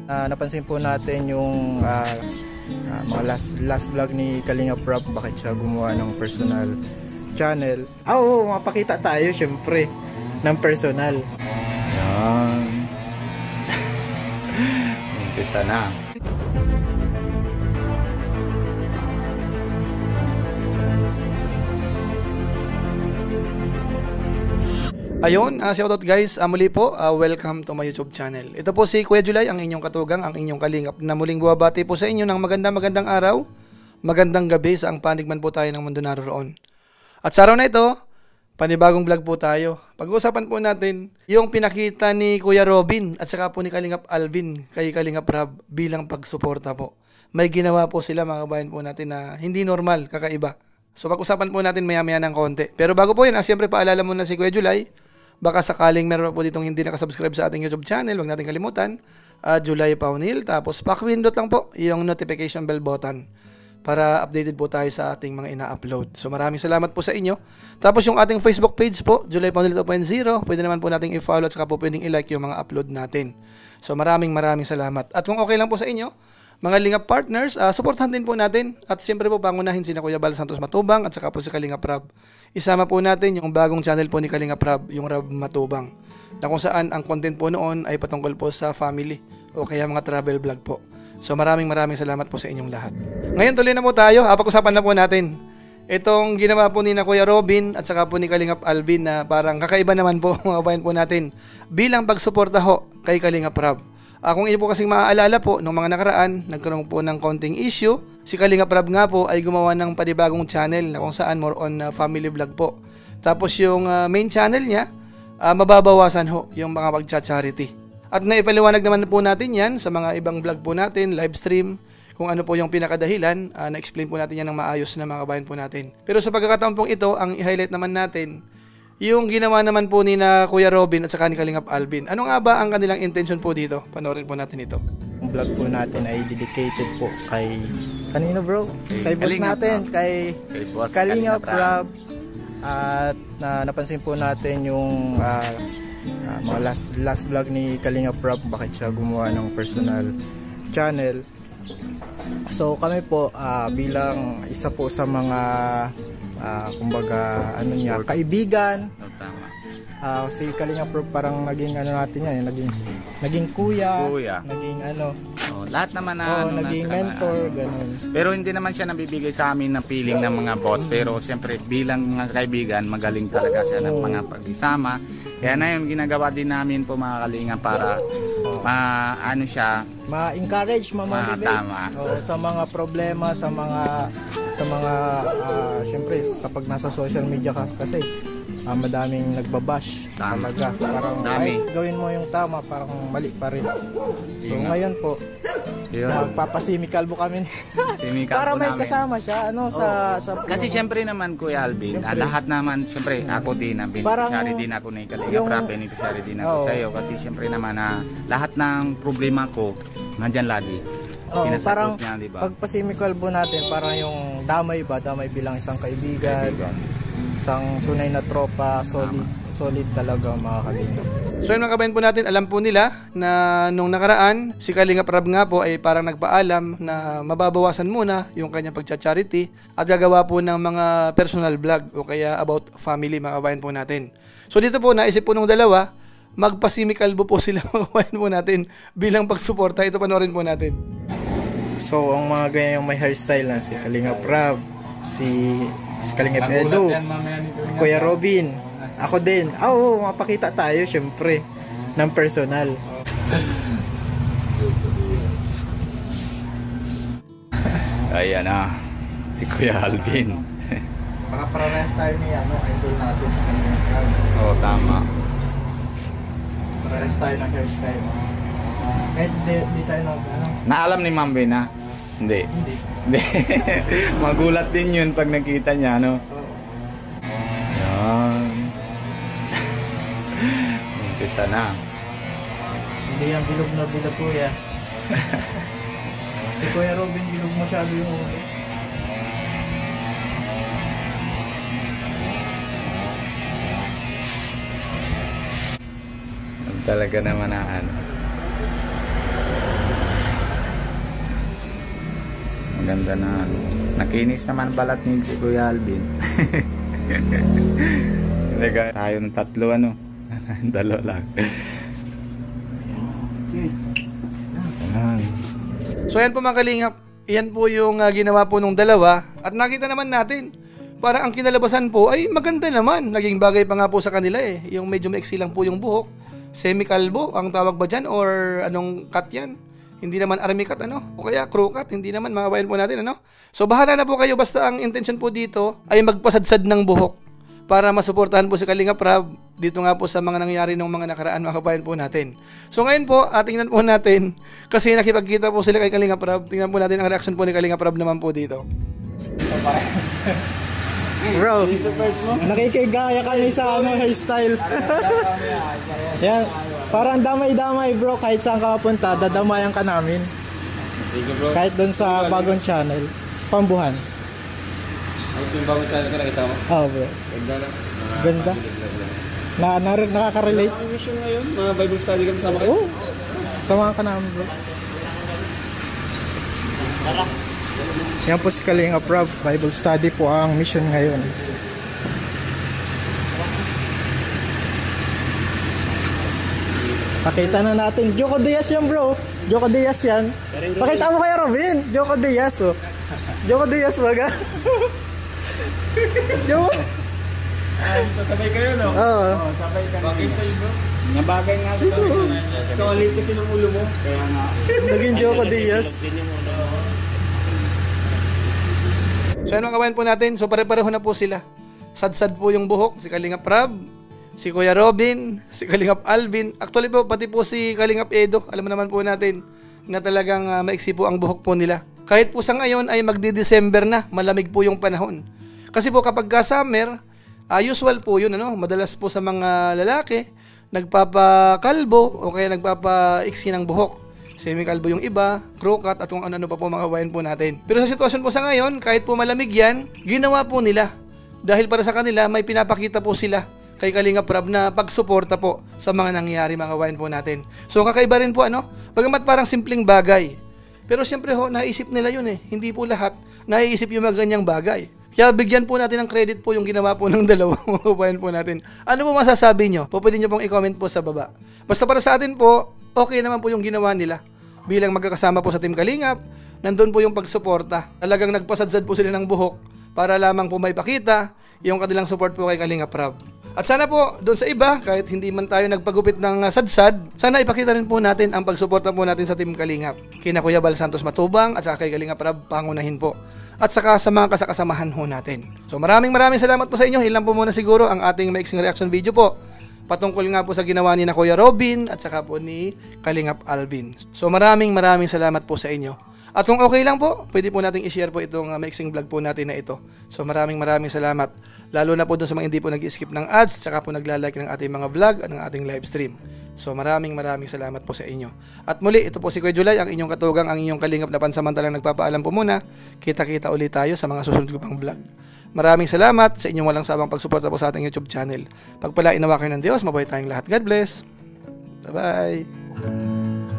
Napansin po natin yung mga last vlog ni Kalinga Prab, bakit siya gumawa ng personal channel. Oo, mapakita tayo syempre ng personal. Yan. Umpisa na. Ayun, shoutout guys, muli po, welcome to my YouTube channel. Ito po si Kuya July, ang inyong katugang, ang inyong kalingap na muling buwabati po sa inyo ng magandang araw, magandang gabi sa ang panig man po tayo ng mundo naroon. At sa araw na ito, panibagong vlog po tayo. Pag-uusapan po natin yung pinakita ni Kuya Robin at saka po ni Kalingap Alvin kay Kalingap Rab bilang pagsuporta po. May ginawa po sila mga kabayan po natin na hindi normal, kakaiba. So pag-usapan po natin maya-maya ng konti. Pero bago po yun, siyempre paalala muna si Kuya July. Baka sakaling meron po ditong hindi nakasubscribe sa ating YouTube channel, huwag natin kalimutan, July Paunil. Tapos pakipindot lang po yung notification bell button para updated po tayo sa ating mga ina-upload. So maraming salamat po sa inyo. Tapos yung ating Facebook page po, July Paunil 2.0, pwede naman po nating i-follow at saka po pwedeng i-like yung mga upload natin. So maraming salamat. At kung okay lang po sa inyo, mga Lingap partners, supportahan din po natin. At siyempre po pangunahin si Kuya Bal Santos Matubang at saka po si Kalingap Rab. Isama po natin yung bagong channel po ni Kalingap Rab, yung Rab Matubang, na kung saan ang content po noon ay patungkol po sa family o kaya mga travel vlog po. So maraming salamat po sa inyong lahat. Ngayon tuloy na po tayo, pag-usapan na po natin itong ginawa po ni Kuya Robin at saka po ni Kalingap Alvin na parang kakaiba naman po mga kabayan po natin bilang pagsuporta ho kay Kalingap Rab. Kung inyo po kasing maaalala po, nung mga nakaraan, nagkaroon po ng konting issue. Si Kalingap Rab nga po ay gumawa ng panibagong channel na kung saan more on family vlog po. Tapos yung main channel niya, mababawasan ho yung mga pagcha-charity. At naipaliwanag naman po natin yan sa mga ibang vlog po natin, live stream, kung ano po yung pinakadahilan, na-explain po natin yan ng maayos na mga kabayan po natin. Pero sa pagkakataon pong ito, ang i-highlight naman natin, yung ginawa naman po ni Kuya Robin at saka ni Kalingap Alvin. Ano nga ba ang kanilang intention po dito? Panoorin po natin ito. Ang vlog po natin ay dedicated po kay kanino bro? Kay boss natin, kay Kalingap Rab. At napansin po natin yung mga last vlog ni Kalingap Rab, bakit siya gumawa ng personal channel. So kami po bilang isa po sa mga kumbaga ano niya, kaibigan. Si Kalingap Rab parang naging ano natin yan, naging kuya, naging ano. Lahat naman na naging mentor, ganun. Pero hindi naman siya nabibigay sa amin ng feeling ng mga boss, pero siyempre bilang mga kaibigan, magaling talaga siya ng mga pag-isama. Kaya na yung ginagawa din namin po mga Kalingap para ano siya, ma-encourage, ma-motivate sa mga problema, sa mga syempre kapag nasa social media ka kasi madaming nagbabash talaga, parang ay, gawin mo yung tama, parang mali pa rin. So ngayon po magpapasimikalbo kami para may kasama siya sa kasi syempre naman Kuya Alvin, lahat naman syempre ako din, beneficiary din ako ni Kalingap Rab, beneficiary din ako sa iyo kasi syempre naman lahat ng problema ko nandyan lagi. Parang niya, diba? Pagpasimikalbo natin, parang yung damay bilang isang kaibigan. Isang tunay na tropa, solid talaga mga Kalingap. So yun mga kabayan po natin, alam po nila na nung nakaraan, si Kalingap Rab nga po ay parang nagpaalam na mababawasan muna yung kanyang pagcha-charity at gagawa po ng mga personal vlog o kaya about family mga kabayan po natin. So dito po, naisip po nung dalawa, magpasimikalbo po sila mga kabayan po natin bilang pagsuporta. Ito panoorin po natin. So ang mga ganyang may hairstyle na si Kalingap Rab, si Kalingap Edu, Kuya Robin, ako din. Mapakita tayo syempre ng personal. Ayan na si Kuya Alvin. Parehas tayo ni idol natin si Kalingap Rab. Tama. Parehas tayo ng hairstyle. Kahit di tayo Naalam ni Ma'am Ben na? Hindi. Magulat din yun pag nakita niya, no? Yan. Umpisa na. Hindi yung bilog na bilog kuya. Si Kuya Robin bilog masyado yung ulo. Talaga naman na ano. Maganda na. Nakinis naman balat ni Kuya Alvin. Hindi ka. Tayo ng tatlo ano. Dalawa lang. So ayan po mga kalingap, yan po yung ginawa po nung dalawa at nakita naman natin parang ang kinalabasan po ay maganda naman. Naging bagay pa nga po sa kanila eh. Yung medyo maiksi lang po yung buhok. Semi-kalbo ang tawag ba dyan or anong cut yan? Hindi naman army cut ano? O kaya crew cut? Hindi naman, mga bayan po natin ano? So bahala na po kayo, basta ang intention po dito ay magpasadsad ng buhok para masuportahan po si Kalingap Rab dito nga po sa mga nangyari ng mga nakaraan mga kabayan po natin. So ngayon po, tingnan po natin kasi nakipagkita po sila kay Kalingap Rab. Tingnan po natin ang reaction po ni Kalingap Rab naman po dito. Bro, nakikigaya kami sa hairstyle. Yan, parang damay-damay bro, kahit saan ka mapunta, dadamayan ka namin. Kahit doon sa bagong channel, Pambuhan. Ayos yung bagong channel ka, nakita mo? Oo bro. Ganda na. Ganda. Nakaka-relate. Ang mission ngayon, mga Bible study kami sama kayo. Oo, samahan ka namin bro. Yan po si Kalingap Rab, Bible study po ang mission ngayon. Pakita na natin, Joko Diaz yan bro. Joko Diaz yan. Pakita mo kay Robin, Joko Diaz oh. Joko Diaz baga. Joko. Sasabay kayo no? Oo. Sabay kami. Bagay sa'yo bro. Nabagay nga dito. Kawalit kasi ng ulo mo. Kaya nga. Naging Joko Diaz. So yan mga kabayan po natin, so pare-pareho na po sila. Sad-sad po yung buhok, si Kalingap Rab, si Kuya Robin, si Kalingap Alvin. Actually po, pati po si Kalingap Edo, alam mo naman po natin na talagang maiksi po ang buhok po nila. Kahit po sa ngayon ay magdi-December na, malamig po yung panahon. Kasi po kapag summer, usual po yun, ano? Madalas po sa mga lalaki, nagpapakalbo o kaya nagpapaiksi ng buhok. Semi-kalbo yung iba, crew cut at kung ano-ano pa po mga kabayan po natin. Pero sa sitwasyon po sa ngayon, kahit po malamig yan, ginawa po nila. Dahil para sa kanila, may pinapakita po sila kay Kalingap Rab na pagsuporta po sa mga nangyayari mga kabayan po natin. So kakaiba rin po ano, bagamat parang simpleng bagay. Pero siyempre ho, naisip nila yun eh. Hindi po lahat naiisip yung mga ganyang bagay. Kaya bigyan po natin ng credit po yung ginawa po ng dalawa mga kabayan po natin. Ano po masasabi nyo? Pwede nyo pong i-comment po sa baba. Basta para sa atin po, okay naman po yung ginawa nila. Bilang magkakasama po sa Team Kalingap, nandun po yung pagsuporta. Talagang nagpasadsad po sila ng buhok para lamang po may pakita yung kanilang support po kay Kalingap Rab. At sana po, doon sa iba, kahit hindi man tayo nagpagupit ng sadsad, sana ipakita rin po natin ang pagsuporta po natin sa Team Kalingap. Kina Kuya Bal Santos Matubang at saka kay Kalingap Rab, pangunahin po. At saka sa mga kasakasamahan ho natin. So maraming salamat po sa inyo. Ilan po muna siguro ang ating maiksing reaction video po patungkol nga po sa ginawa ni na Kuya Robin at saka po ni Kalingap Alvin. So maraming salamat po sa inyo. At kung okay lang po, pwede po nating i-share po itong mixing vlog po natin na ito. So maraming salamat. Lalo na po dun sa mga hindi po nag-skip ng ads, saka po nagla-like ng ating mga vlog at ng ating live stream. So maraming salamat po sa inyo. At muli, ito po si Kuya Julay, ang inyong katugang, ang inyong Kalingap na pansamantalang nagpapaalam po muna. Kita-kita ulit tayo sa mga susunod ko pang vlog. Maraming salamat sa inyong walang sawang pagsuporta po sa ating YouTube channel. Pagpalain nawa kayo ng Diyos, mabuhay tayong lahat. God bless. Bye-bye.